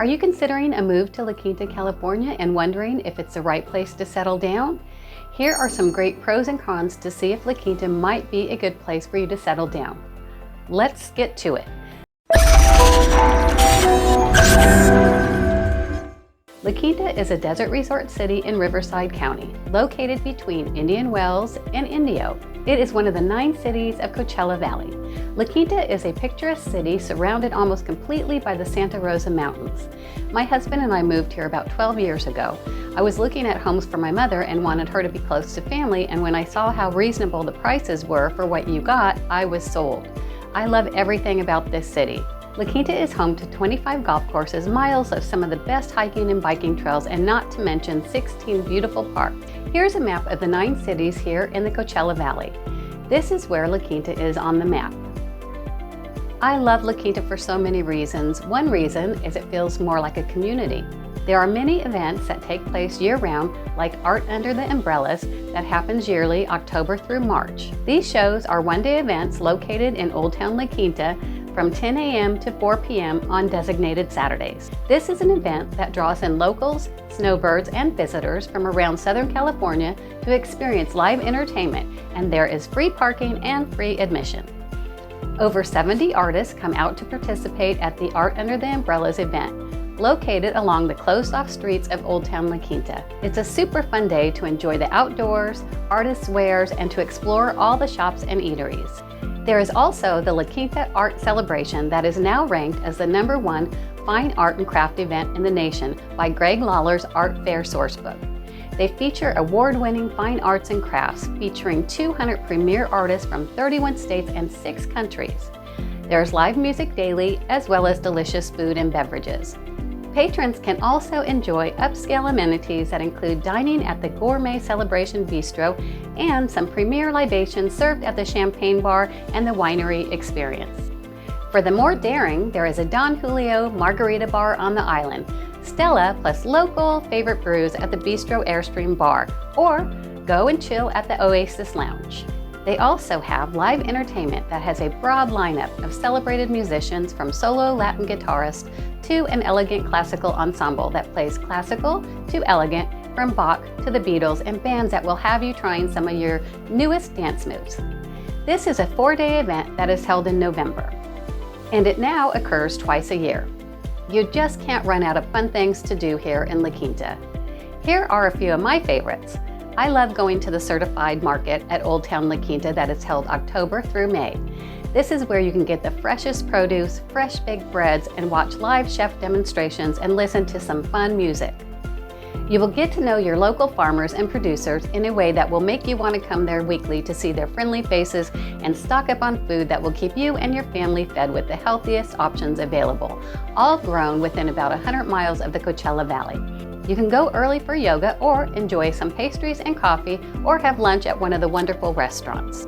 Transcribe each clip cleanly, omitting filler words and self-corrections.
Are you considering a move to La Quinta, California and wondering if it's the right place to settle down? Here are some great pros and cons to see if La Quinta might be a good place for you to settle down. Let's get to it. La Quinta is a desert resort city in Riverside County, located between Indian Wells and Indio. It is one of the 9 cities of Coachella Valley. La Quinta is a picturesque city surrounded almost completely by the Santa Rosa Mountains. My husband and I moved here about 12 years ago. I was looking at homes for my mother and wanted her to be close to family, and when I saw how reasonable the prices were for what you got, I was sold. I love everything about this city. La Quinta is home to 25 golf courses, miles of some of the best hiking and biking trails, and not to mention 16 beautiful parks. Here's a map of the 9 cities here in the Coachella Valley. This is where La Quinta is on the map. I love La Quinta for so many reasons. One reason is it feels more like a community. There are many events that take place year-round, like Art Under the Umbrellas that happens yearly October through March. These shows are one-day events located in Old Town La Quinta from 10 a.m. to 4 p.m. on designated Saturdays. This is an event that draws in locals, snowbirds, and visitors from around Southern California to experience live entertainment, and there is free parking and free admission. Over 70 artists come out to participate at the Art Under the Umbrellas event, located along the closed-off streets of Old Town La Quinta. It's a super fun day to enjoy the outdoors, artists' wares, and to explore all the shops and eateries. There is also the La Quinta Art Celebration that is now ranked as the #1 fine art and craft event in the nation by Greg Lawler's Art Fair Sourcebook. They feature award-winning fine arts and crafts featuring 200 premier artists from 31 states and 6 countries. There's live music daily as well as delicious food and beverages. Patrons can also enjoy upscale amenities that include dining at the Gourmet Celebration Bistro and some premier libations served at the Champagne Bar and the Winery Experience. For the more daring, there is a Don Julio Margarita Bar on the island, Stella plus local favorite brews at the Bistro Airstream Bar, or go and chill at the Oasis Lounge. They also have live entertainment that has a broad lineup of celebrated musicians, from solo Latin guitarist to an elegant classical ensemble that plays classical to elegant, from Bach to the Beatles, and bands that will have you trying some of your newest dance moves. This is a 4-day event that is held in November, and it now occurs twice a year. You just can't run out of fun things to do here in La Quinta. Here are a few of my favorites. I love going to the certified market at Old Town La Quinta that is held October through May. This is where you can get the freshest produce, fresh baked breads, and watch live chef demonstrations and listen to some fun music. You will get to know your local farmers and producers in a way that will make you want to come there weekly to see their friendly faces and stock up on food that will keep you and your family fed with the healthiest options available, all grown within about 100 miles of the Coachella Valley. You can go early for yoga or enjoy some pastries and coffee, or have lunch at one of the wonderful restaurants.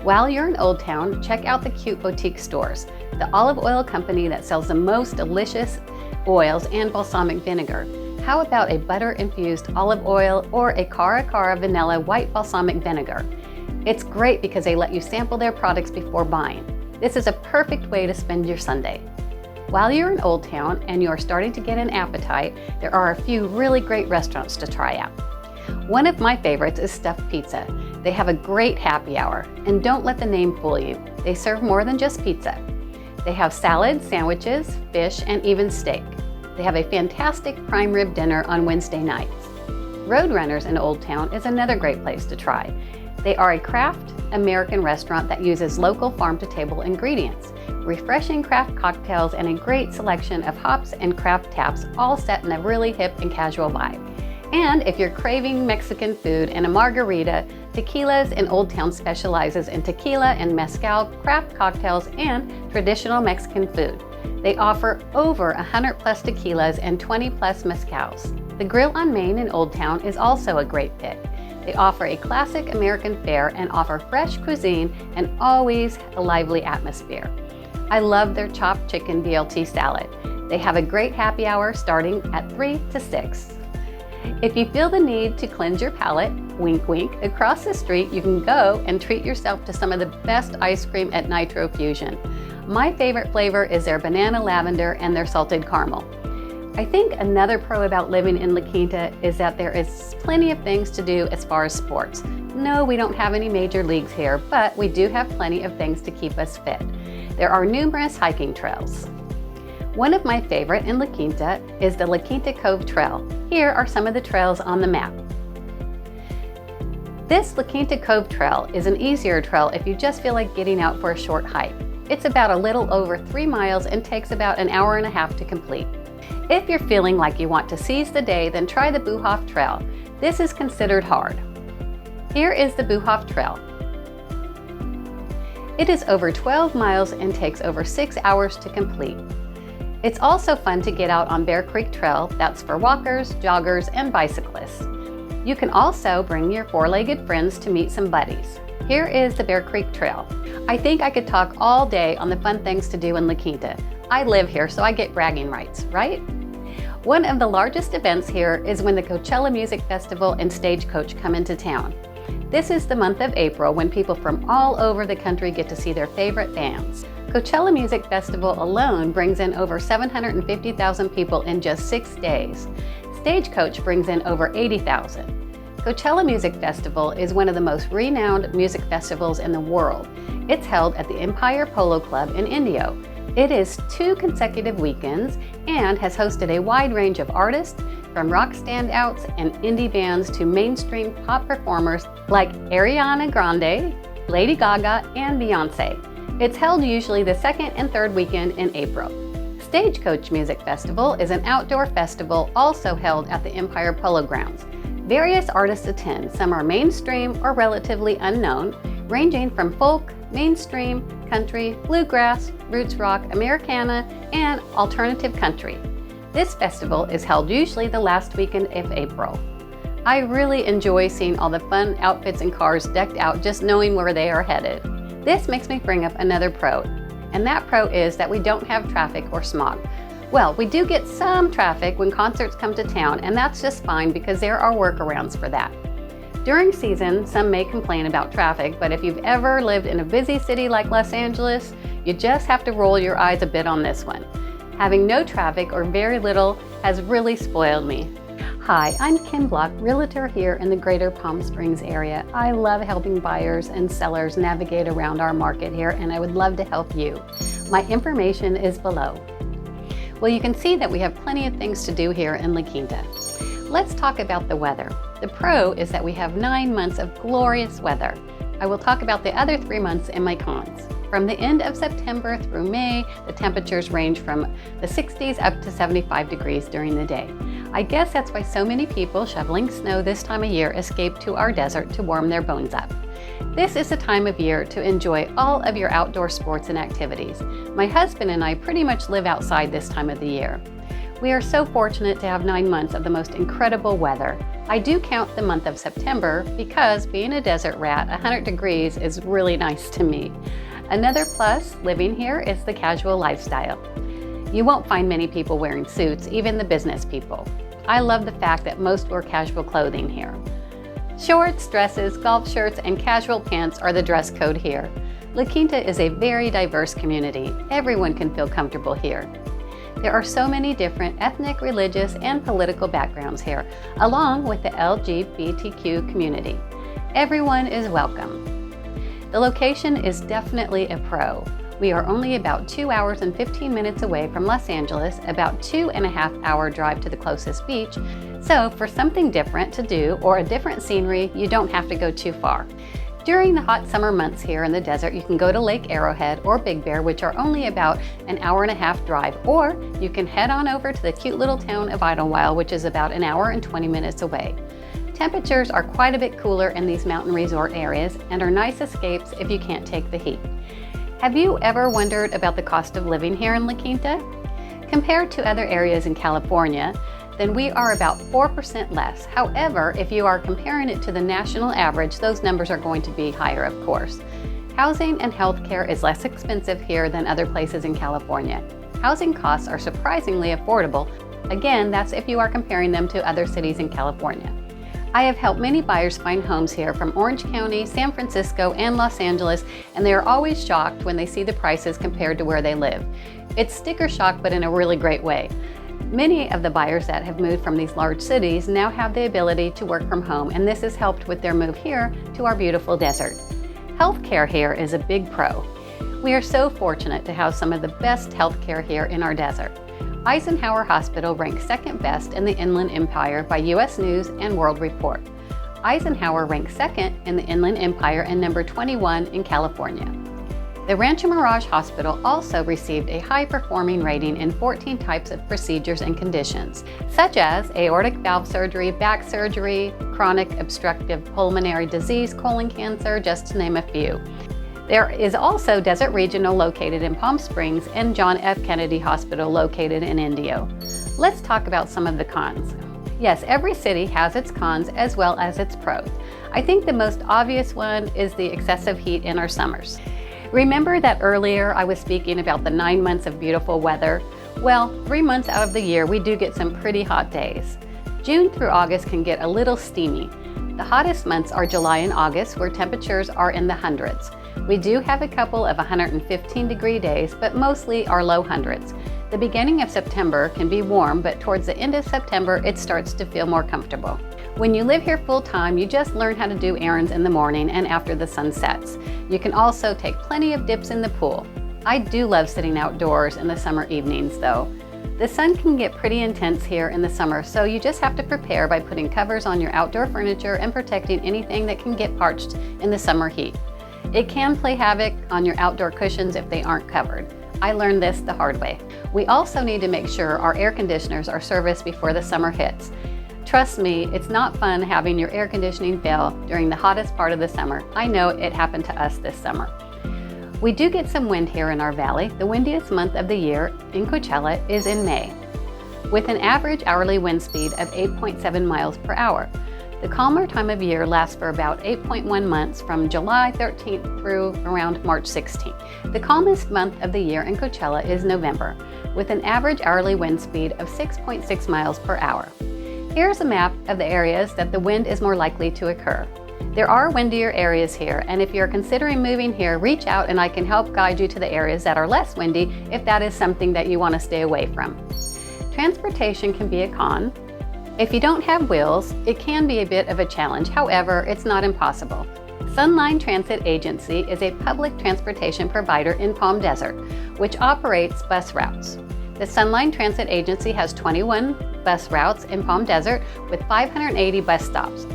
While you're in Old Town, check out the cute boutique stores, the olive oil company that sells the most delicious oils and balsamic vinegar. How about a butter-infused olive oil or a Cara Cara vanilla white balsamic vinegar? It's great because they let you sample their products before buying. This is a perfect way to spend your Sunday. While you're in Old Town and you're starting to get an appetite, there are a few really great restaurants to try out. One of my favorites is Stuffed Pizza. They have a great happy hour, and don't let the name fool you. They serve more than just pizza. They have salads, sandwiches, fish, and even steak. They have a fantastic prime rib dinner on Wednesday nights. Roadrunners in Old Town is another great place to try. They are a craft American restaurant that uses local farm-to-table ingredients, refreshing craft cocktails, and a great selection of hops and craft taps, all set in a really hip and casual vibe. And if you're craving Mexican food and a margarita, Tequilas in Old Town specializes in tequila and mezcal, craft cocktails, and traditional Mexican food. They offer over 100 plus tequilas and 20 plus mezcals. The Grill on Main in Old Town is also a great pick. They offer a classic American fare and offer fresh cuisine and always a lively atmosphere. I love their chopped chicken BLT salad. They have a great happy hour starting at 3 to 6. If you feel the need to cleanse your palate, wink wink, across the street you can go and treat yourself to some of the best ice cream at Nitro Fusion. My favorite flavor is their banana lavender and their salted caramel. I think another pro about living in La Quinta is that there is plenty of things to do as far as sports. No, we don't have any major leagues here, but we do have plenty of things to keep us fit. There are numerous hiking trails. One of my favorite in La Quinta is the La Quinta Cove Trail. Here are some of the trails on the map. This La Quinta Cove Trail is an easier trail if you just feel like getting out for a short hike. It's about a little over 3 miles and takes about an hour and a half to complete. If you're feeling like you want to seize the day, then try the Bloch Trail. This is considered hard. Here is the Bloch Trail. It is over 12 miles and takes over 6 hours to complete. It's also fun to get out on Bear Creek Trail. That's for walkers, joggers, and bicyclists. You can also bring your four-legged friends to meet some buddies. Here is the Bear Creek Trail. I think I could talk all day on the fun things to do in La Quinta. I live here, so I get bragging rights, right? One of the largest events here is when the Coachella Music Festival and Stagecoach come into town. This is the month of April when people from all over the country get to see their favorite bands. Coachella Music Festival alone brings in over 750,000 people in just 6 days. Stagecoach brings in over 80,000. Coachella Music Festival is one of the most renowned music festivals in the world. It's held at the Empire Polo Club in Indio. It is 2 consecutive weekends and has hosted a wide range of artists, from rock standouts and indie bands to mainstream pop performers like Ariana Grande, Lady Gaga, and Beyonce. It's held usually the 2nd and 3rd weekend in April. Stagecoach Music Festival is an outdoor festival also held at the Empire Polo Grounds. Various artists attend. Some are mainstream or relatively unknown, ranging from folk, mainstream, country, bluegrass, roots rock, Americana, and alternative country. This festival is held usually the last weekend of April. I really enjoy seeing all the fun outfits and cars decked out just knowing where they are headed. This makes me bring up another pro, and that pro is that we don't have traffic or smog. Well, we do get some traffic when concerts come to town, and that's just fine because there are workarounds for that. During season, some may complain about traffic, but if you've ever lived in a busy city like Los Angeles, you just have to roll your eyes a bit on this one. Having no traffic or very little has really spoiled me. Hi, I'm Kim Bloch, Realtor here in the Greater Palm Springs area. I love helping buyers and sellers navigate around our market here, and I would love to help you. My information is below. Well, you can see that we have plenty of things to do here in La Quinta. Let's talk about the weather. The pro is that we have 9 months of glorious weather. I will talk about the other 3 months in my cons. From the end of September through May, the temperatures range from the 60s up to 75 degrees during the day. I guess that's why so many people shoveling snow this time of year escape to our desert to warm their bones up. This is the time of year to enjoy all of your outdoor sports and activities. My husband and I pretty much live outside this time of the year. We are so fortunate to have 9 months of the most incredible weather. I do count the month of September because being a desert rat, 100 degrees is really nice to me. Another plus living here is the casual lifestyle. You won't find many people wearing suits, even the business people. I love the fact that most wear casual clothing here. Shorts, dresses, golf shirts, and casual pants are the dress code here. La Quinta is a very diverse community. Everyone can feel comfortable here. There are so many different ethnic, religious, and political backgrounds here, along with the LGBTQ community. Everyone is welcome. The location is definitely a pro. We are only about 2 hours and 15 minutes away from Los Angeles, about 2.5-hour drive to the closest beach. So for something different to do or a different scenery, you don't have to go too far. During the hot summer months here in the desert, you can go to Lake Arrowhead or Big Bear, which are only about an hour-and-a-half drive, or you can head on over to the cute little town of Idlewild, which is about an hour and 20 minutes away. Temperatures are quite a bit cooler in these mountain resort areas and are nice escapes if you can't take the heat. Have you ever wondered about the cost of living here in La Quinta? Compared to other areas in California, then we are about 4% less. However, if you are comparing it to the national average, those numbers are going to be higher, of course. Housing and healthcare is less expensive here than other places in California. Housing costs are surprisingly affordable. Again, that's if you are comparing them to other cities in California. I have helped many buyers find homes here from Orange County, San Francisco, and Los Angeles, and they are always shocked when they see the prices compared to where they live. It's sticker shock, but in a really great way. Many of the buyers that have moved from these large cities now have the ability to work from home, and this has helped with their move here to our beautiful desert. Healthcare here is a big pro. We are so fortunate to have some of the best healthcare here in our desert. Eisenhower Hospital ranks second best in the Inland Empire by U.S. News and World Report. Eisenhower ranks second in the Inland Empire and number 21 in California. The Rancho Mirage Hospital also received a high-performing rating in 14 types of procedures and conditions, such as aortic valve surgery, back surgery, chronic obstructive pulmonary disease, colon cancer, just to name a few. There is also Desert Regional located in Palm Springs and John F. Kennedy Hospital located in Indio. Let's talk about some of the cons. Yes, every city has its cons as well as its pros. I think the most obvious one is the excessive heat in our summers. Remember that earlier I was speaking about the 9 months of beautiful weather? Well, 3 months out of the year we do get some pretty hot days. June through August can get a little steamy. The hottest months are July and August, where temperatures are in the hundreds. We do have a couple of 115-degree days, but mostly are low hundreds. The beginning of September can be warm, but towards the end of September, it starts to feel more comfortable. When you live here full-time, you just learn how to do errands in the morning and after the sun sets. You can also take plenty of dips in the pool. I do love sitting outdoors in the summer evenings, though. The sun can get pretty intense here in the summer, so you just have to prepare by putting covers on your outdoor furniture and protecting anything that can get parched in the summer heat. It can play havoc on your outdoor cushions if they aren't covered. I learned this the hard way. We also need to make sure our air conditioners are serviced before the summer hits. Trust me, it's not fun having your air conditioning fail during the hottest part of the summer. I know it happened to us this summer. We do get some wind here in our valley. The windiest month of the year in Coachella is in May, with an average hourly wind speed of 8.7 miles per hour. The calmer time of year lasts for about 8.1 months from July 13th through around March 16th. The calmest month of the year in Coachella is November, with an average hourly wind speed of 6.6 miles per hour. Here's a map of the areas that the wind is more likely to occur. There are windier areas here, and if you're considering moving here, reach out and I can help guide you to the areas that are less windy if that is something that you want to stay away from. Transportation can be a con. If you don't have wheels, it can be a bit of a challenge. However, it's not impossible. Sunline Transit Agency is a public transportation provider in Palm Desert, which operates bus routes. The Sunline Transit Agency has 21 bus routes in Palm Desert with 580 bus stops.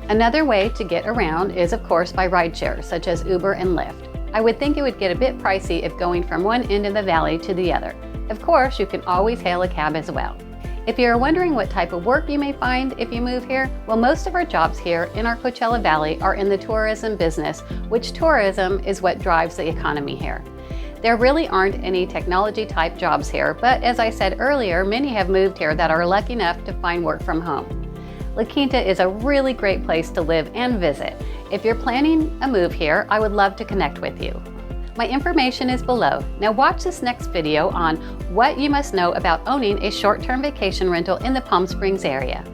Another way to get around is, of course, by rideshare, such as Uber and Lyft. I would think it would get a bit pricey if going from one end of the valley to the other. Of course, you can always hail a cab as well. If you're wondering what type of work you may find if you move here, well, most of our jobs here in our Coachella Valley are in the tourism business, which tourism is what drives the economy here. There really aren't any technology type jobs here, but as I said earlier, many have moved here that are lucky enough to find work from home. La Quinta is a really great place to live and visit. If you're planning a move here, I would love to connect with you. My information is below. Now watch this next video on what you must know about owning a short-term vacation rental in the Palm Springs area.